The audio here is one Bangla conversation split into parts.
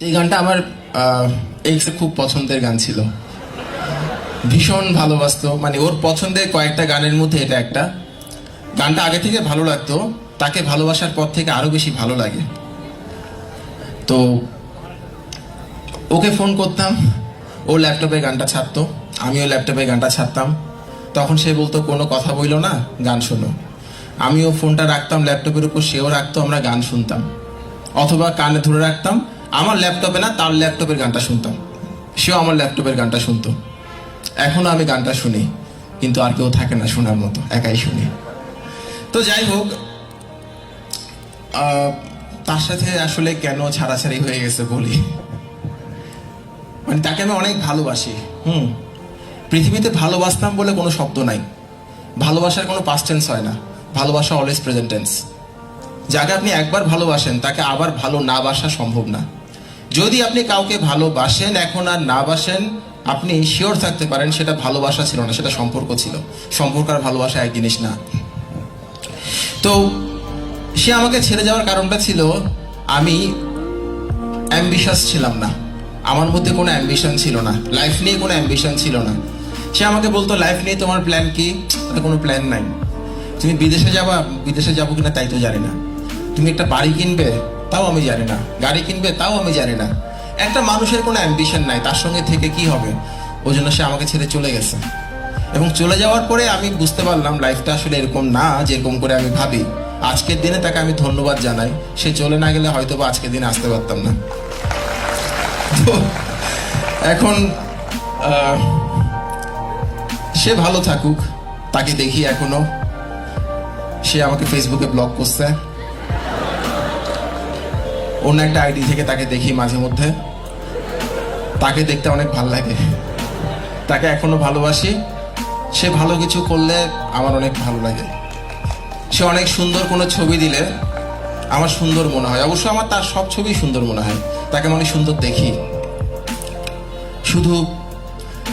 এই গানটা আমার এক্সের খুব পছন্দের গান ছিল, ভীষণ ভালোবাসতো। মানে ওর পছন্দের কয়েকটা গানের মধ্যে এটা একটা। গানটা আগে থেকে ভালো লাগতো, তাকে ভালোবাসার পর থেকে আরো বেশি ভালো লাগে। তো ওকে ফোন করতাম, ও ল্যাপটপে গানটা ছাড়তো, আমিও ল্যাপটপে গানটা ছাড়তাম। তখন সে বলতো কোনো কথা বইলো না, গান শোনো। আমিও ফোনটা রাখতাম ল্যাপটপের উপর, সেও রাখতো, আমরা গান শুনতাম। অথবা কানে ধরে রাখতাম, আমার ল্যাপটপে না তার ল্যাপটপের গানটা শুনতাম, সেও আমার ল্যাপটপের গানটা শুনতো। এখনো আমি গানটা শুনি, কিন্তু আর কেউ থাকে না শোনার মতো, একাই শুনি। তো যাই হোক, তার সাথে আসলে কেন ছাড়াছাড়ি হয়ে গেছে বলি। মানে তাকে আমি অনেক ভালোবাসি। পৃথিবীতে ভালোবাসতাম বলে কোনো শব্দ নাই। ভালোবাসার কোনো পাস্ট টেন্স হয় না, ভালোবাসা অলওয়েজ প্রেজেন্ট টেন্স। যাকে আপনি একবার ভালোবাসেন তাকে আবার ভালো না বাসা সম্ভব না। যদি আপনি কাউকে ভালোবাসেন এখন আর না বাসেন, আপনি শিওর থাকতে পারেন সেটা ভালোবাসা ছিল না, সেটা সম্পর্ক ছিল। সম্পর্ক আর ভালোবাসা এক জিনিস না। তো সে আমাকে ছেড়ে যাওয়ার কারণটা ছিল আমি অ্যাম্বিশাস ছিলাম না, আমার মধ্যে কোনো অ্যাম্বিশন ছিল না, লাইফ নিয়ে কোনো অ্যাম্বিশন ছিল না। সে আমাকে বলতো লাইফ নিয়ে তোমার প্ল্যান কি? কোনো প্ল্যান নাই। তুমি বিদেশে যাবা, বিদেশে যাবো কিনা তাই তো জানি না। তুমি একটা বাড়ি কিনবে, তাও আমি জানি না। গাড়ি কিনবে, তাও আমি জানি না। একটা মানুষের কোনো অ্যাম্বিশন নাই, তার সঙ্গে থেকে কি হবে? ওই জন্য সে আমাকে ছেড়ে চলে গেছে। এবং চলে যাওয়ার পরে আমি বুঝতে পারলাম লাইফটা আসলে এরকম না যেরকম করে আমি ভাবি। আজকের দিনে তাকে আমি ধন্যবাদ জানাই। সে চলে না গেলে হয়তো বা আজকের দিনে আসতে পারতাম না। তো এখন সে ভালো থাকুক, তাকে দেখি এখনো। সে আমাকে ফেসবুকে ব্লক করছে, অন্য একটা আইডি থেকে তাকে দেখি মাঝে মধ্যে। তাকে দেখতে অনেক ভালো লাগে, তাকে এখনো ভালোবাসি। সে ভালো কিছু করলে আমার অনেক ভালো লাগে। সে অনেক সুন্দর কোনো ছবি দিলে আমার সুন্দর মনে হয়। অবশ্য আমার তার সব ছবি সুন্দর মনে হয়, তাকে আমি অনেক সুন্দর দেখি। শুধু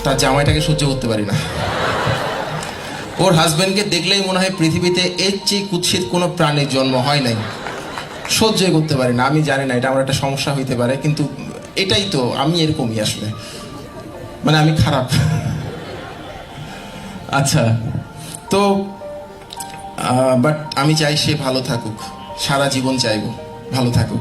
তার জামাইটাকে সহ্য করতে পারি না। ওর হাজবেন্ডকে দেখলেই মনে হয় পৃথিবীতে এর চেয়ে কুৎসিত কোনো প্রাণীর জন্ম হয় নাই। সহ্যই করতে পারি না। আমি জানি না এটা আমার একটা সমস্যা হইতে পারে, কিন্তু এটাই তো, আমি এরকমই আসলে। মানে আমি খারাপ। আচ্ছা, তো বাট আমি চাই সে ভালো থাকুক, সারা জীবন চাইবো ভালো থাকুক।